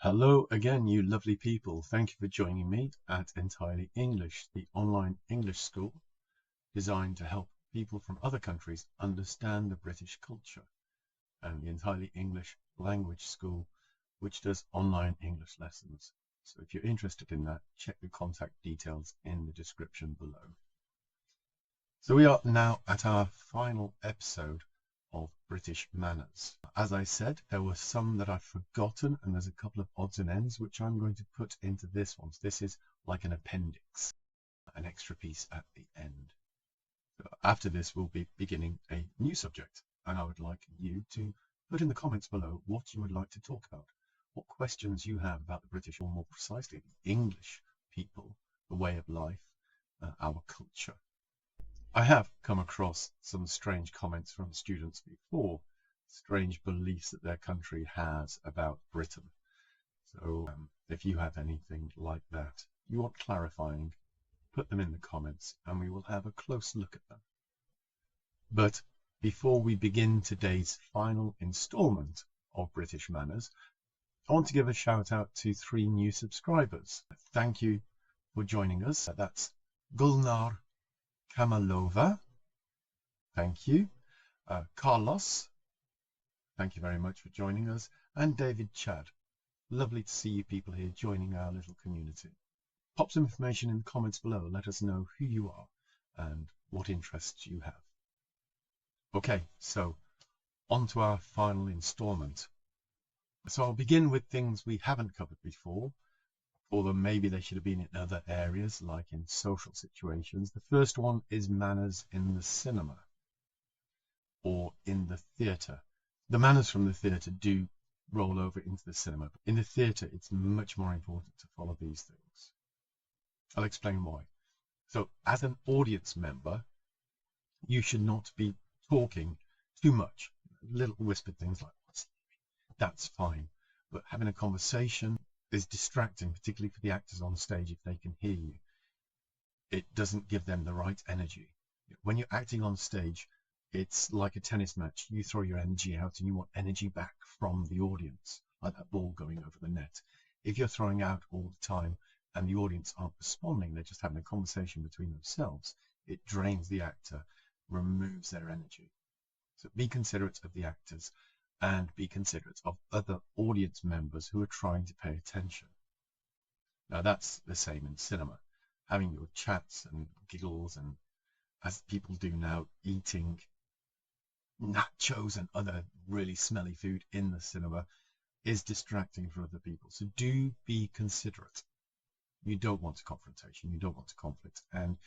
Hello again, you lovely people. Thank you for joining me at Entirely English, the online English school designed to help people from other countries understand the British culture, and the Entirely English language school, which does online English lessons. So if you're interested in that, check the contact details in the description below. So we are now at our final episode of British manners. As I said, there were some that I've forgotten, and there's a couple of odds and ends which I'm going to put into this one. So this is like an appendix, an extra piece at the end. So after this, we'll be beginning a new subject, and I would like you to put in the comments below what you would like to talk about, what questions you have about the British, or more precisely, the English people, the way of life, our culture. I have come across some strange comments from students before, strange beliefs that their country has about Britain. So if you have anything like that you want clarifying, put them in the comments and we will have a close look at them. But before we begin today's final installment of British Manners, I want to give a shout out to 3 new subscribers. Thank you for joining us. That's Gulnar Kamalova, thank you. Carlos, thank you very much for joining us. And David Chad, lovely to see you people here joining our little community. Pop some information in the comments below. Let us know who you are and what interests you have. Okay, so on to our final installment. So I'll begin with things we haven't covered before, although maybe they should have been in other areas, like in social situations. The first one is manners in the cinema or in the theatre. The manners from the theatre do roll over into the cinema. But in the theatre, it's much more important to follow these things. I'll explain why. So as an audience member, you should not be talking too much. Little whispered things like, "What's that?" That's fine. But having a conversation is distracting, particularly for the actors on stage if they can hear you. It doesn't give them the right energy. When you're acting on stage, it's like a tennis match. You throw your energy out and you want energy back from the audience, like that ball going over the net. If you're throwing out all the time and the audience aren't responding, they're just having a conversation between themselves, it drains the actor, removes their energy. So be considerate of the actors and be considerate of other audience members who are trying to pay attention. Now that's the same in cinema. Having your chats and giggles, and as people do now, eating nachos and other really smelly food in the cinema is distracting for other people. So do be considerate. You don't want a confrontation, you don't want a conflict, and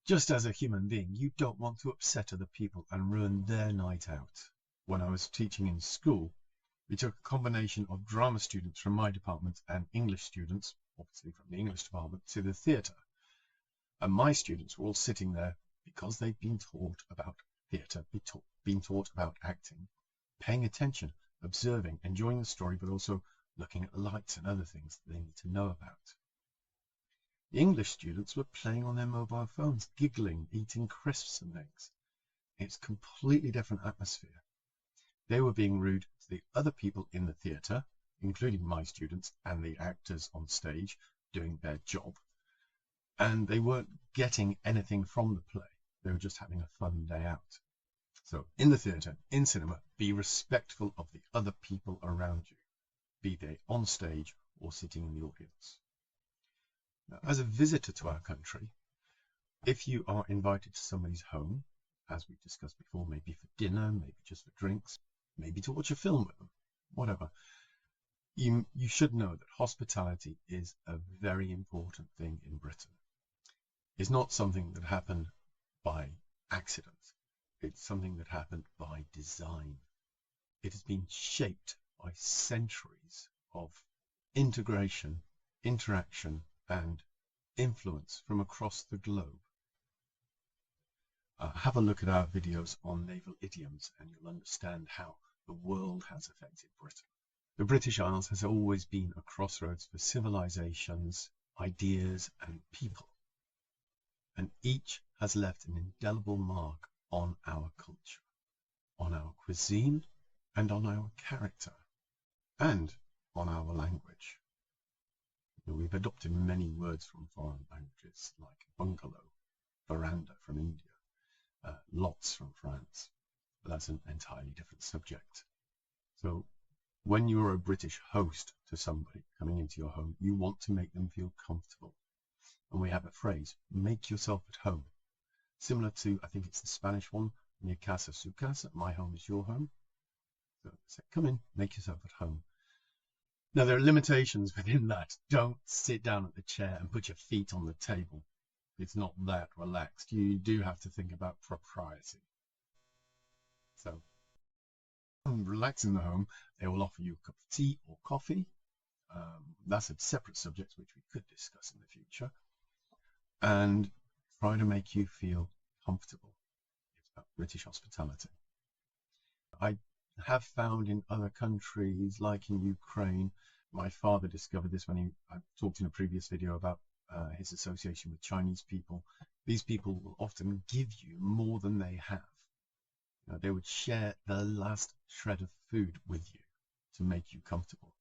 just as a human being, you don't want to upset other people and ruin their night out. When I was teaching in school, we took a combination of drama students from my department and English students, obviously from the English department, to the theatre. And my students were all sitting there because they'd been taught about theatre, been taught about acting, paying attention, observing, enjoying the story, but also looking at the lights and other things that they need to know about. The English students were playing on their mobile phones, giggling, eating crisps and things. It's a completely different atmosphere. They were being rude to the other people in the theatre, including my students and the actors on stage doing their job. And they weren't getting anything from the play. They were just having a fun day out. So in the theatre, in cinema, be respectful of the other people around you, be they on stage or sitting in the audience. Now, as a visitor to our country, if you are invited to somebody's home, as we've discussed before, maybe for dinner, maybe just for drinks, maybe to watch a film with them, whatever, you should know that hospitality is a very important thing in Britain. It's not something that happened by accident. It's something that happened by design. It has been shaped by centuries of integration, interaction, and influence from across the globe. Have a look at our videos on Naval Idioms and you'll understand how the world has affected Britain. The British Isles has always been a crossroads for civilizations, ideas, and people. And each has left an indelible mark on our culture, on our cuisine, and on our character. And on our language. We've adopted many words from foreign languages, like bungalow, veranda from India, lots from France, but that's an entirely different subject. So when you're a British host to somebody coming into your home, you want to make them feel comfortable. And we have a phrase, make yourself at home. Similar to, I think it's the Spanish one, mi casa su casa, my home is your home. So come in, make yourself at home. Now, there are limitations within that. Don't sit down at the chair and put your feet on the table. It's not that relaxed. You do have to think about propriety. So, relax in the home. They will offer you a cup of tea or coffee. That's a separate subject which we could discuss in the future. And try to make you feel comfortable. It's about British hospitality. I have found in other countries, like in Ukraine, my father discovered this when I talked in a previous video about his association with Chinese people. These people will often give you more than they have. They would share the last shred of food with you to make you comfortable.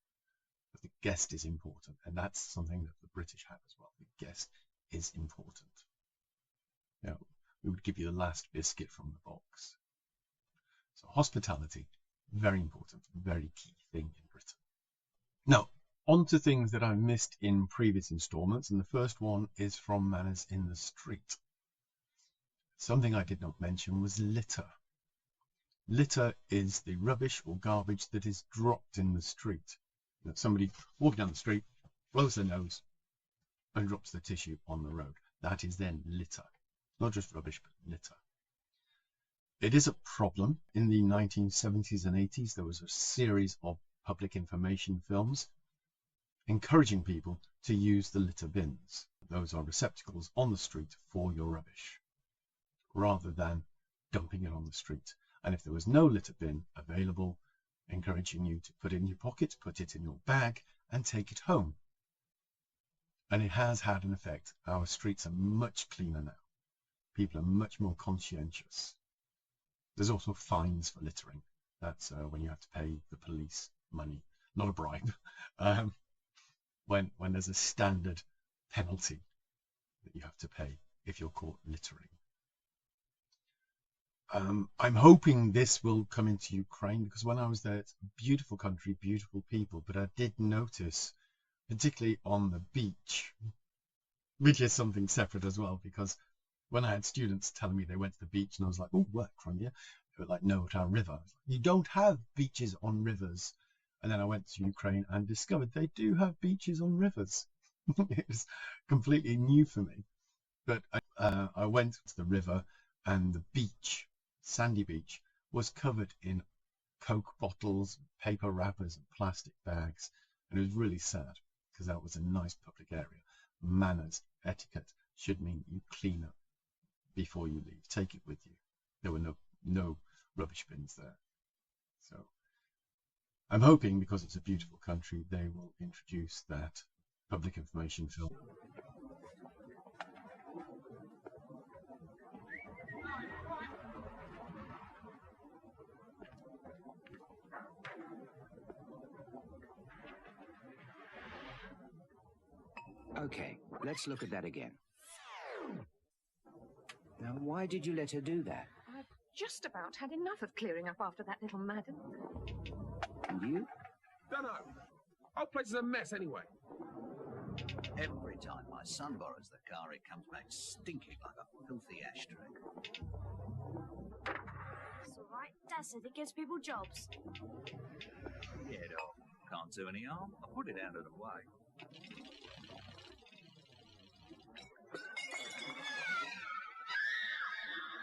But the guest is important, and that's something that the British have as well. The guest is important. We would give you the last biscuit from the box. So hospitality, very important, very key thing in Britain. Now, on to things that I missed in previous installments, and the first one is from manners in the street. Something I did not mention was litter. Litter is the rubbish or garbage that is dropped in the street. Somebody walking down the street, blows their nose, and drops the tissue on the road. That is then litter. Not just rubbish, but litter. It is a problem. In the 1970s and 80s, there was a series of public information films encouraging people to use the litter bins. Those are receptacles on the street for your rubbish, rather than dumping it on the street. And if there was no litter bin available, encouraging you to put it in your pocket, put it in your bag, and take it home. And it has had an effect. Our streets are much cleaner now. People are much more conscientious. There's also fines for littering. That's when you have to pay the police money, not a bribe. When there's a standard penalty that you have to pay if you're caught littering. I'm hoping this will come into Ukraine, because when I was there, it's a beautiful country, beautiful people, but I did notice, particularly on the beach, which is something separate as well, because when I had students telling me they went to the beach and I was like, oh, work from you. They were like, no, at our river. You don't have beaches on rivers. And then I went to Ukraine and discovered they do have beaches on rivers. It was completely new for me. But I went to the river, and the beach, sandy beach, was covered in Coke bottles, paper wrappers, and plastic bags. And it was really sad, because that was a nice public area. Manners, etiquette should mean you clean up before you leave. Take it with you. There were no rubbish bins there. So I'm hoping, because it's a beautiful country, they will introduce that public information film. Okay, let's look at that again. Now, why did you let her do that? I've just about had enough of clearing up after that little madam. And you? Dunno. Whole place is a mess anyway. Every time my son borrows the car, it comes back stinking like a filthy ashtray. It's all right. Dad said it gives people jobs. Yeah, dog. Can't do any harm. I put it out of the way.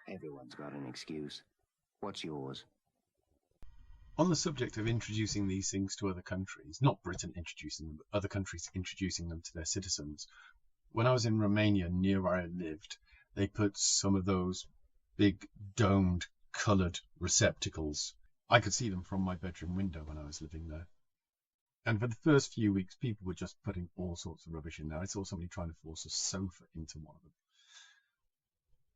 Everyone's got an excuse. What's yours? On the subject of introducing these things to other countries, not Britain introducing them, but other countries introducing them to their citizens, when I was in Romania, near where I lived, they put some of those big domed coloured receptacles. I could see them from my bedroom window when I was living there. And for the first few weeks, people were just putting all sorts of rubbish in there. I saw somebody trying to force a sofa into one of them.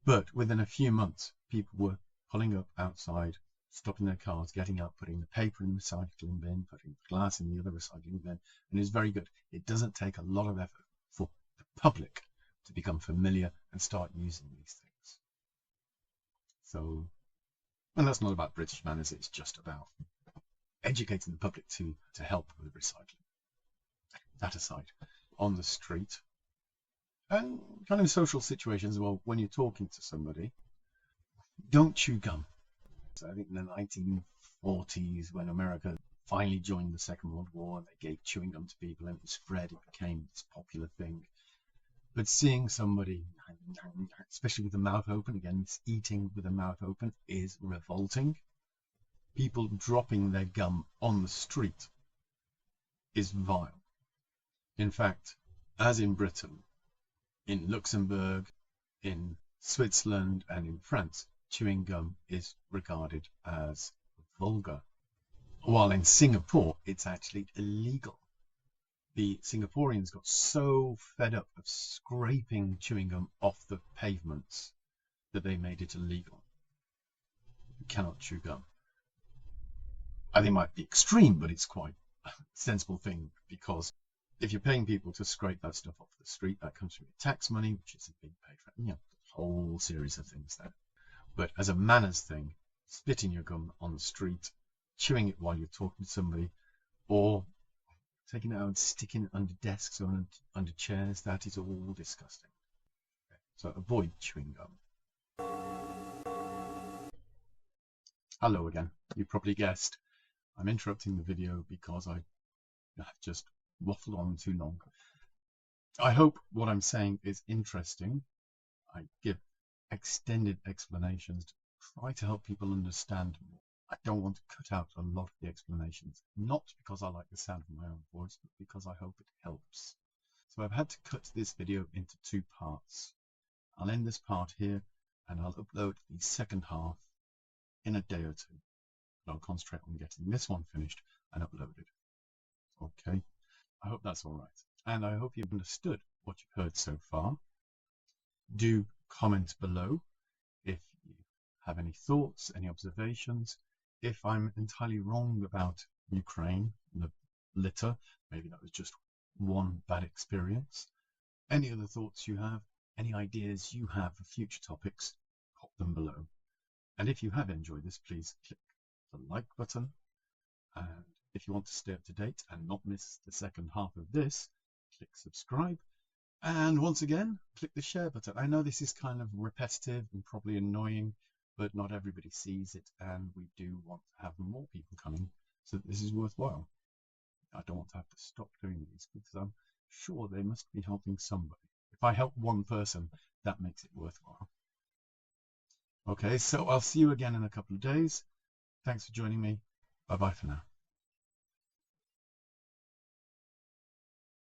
But within a few months, people were pulling up outside stopping their cars, getting up, putting the paper in the recycling bin, putting the glass in the other recycling bin, and it's very good. It doesn't take a lot of effort for the public to become familiar and start using these things. So, and that's not about British manners, it's just about educating the public to help with recycling. That aside, on the street, and kind of social situations, well, when you're talking to somebody, don't chew gum. So I think in the 1940s, when America finally joined the Second World War, they gave chewing gum to people and it spread, it became this popular thing. But seeing somebody, especially with the mouth open, again, eating with the mouth open is revolting. People dropping their gum on the street is vile. In fact, as in Britain, in Luxembourg, in Switzerland, and in France, chewing gum is regarded as vulgar. While in Singapore, it's actually illegal. The Singaporeans got so fed up of scraping chewing gum off the pavements that they made it illegal. You cannot chew gum. I think it might be extreme, but it's quite a sensible thing, because if you're paying people to scrape that stuff off the street, that comes from your tax money, which isn't being paid for. You know, a whole series of things there. But as a manners thing, spitting your gum on the street, chewing it while you're talking to somebody, or taking it out and sticking it under desks or under chairs, that is all disgusting. Okay, so avoid chewing gum. Hello again. You probably guessed I'm interrupting the video because I have just waffled on too long. I hope what I'm saying is interesting. I give extended explanations to try to help people understand more. I don't want to cut out a lot of the explanations, not because I like the sound of my own voice, but because I hope it helps. So I've had to cut this video into 2 parts. I'll end this part here and I'll upload the second half in a day or 2. But I'll concentrate on getting this one finished and uploaded. Okay, I hope that's all right. And I hope you've understood what you've heard so far. Do comment below if you have any thoughts, any observations. If I'm entirely wrong about Ukraine, the litter, maybe that was just one bad experience. Any other thoughts you have, any ideas you have for future topics, pop them below. And if you have enjoyed this, please click the like button. And if you want to stay up to date and not miss the second half of this, click subscribe. And once again, click the share button. I know this is kind of repetitive and probably annoying, but not everybody sees it, and we do want to have more people coming so that this is worthwhile. I don't want to have to stop doing these because I'm sure they must be helping somebody. If I help one person, that makes it worthwhile. Okay, so I'll see you again in a couple of days. Thanks for joining me. Bye-bye for now.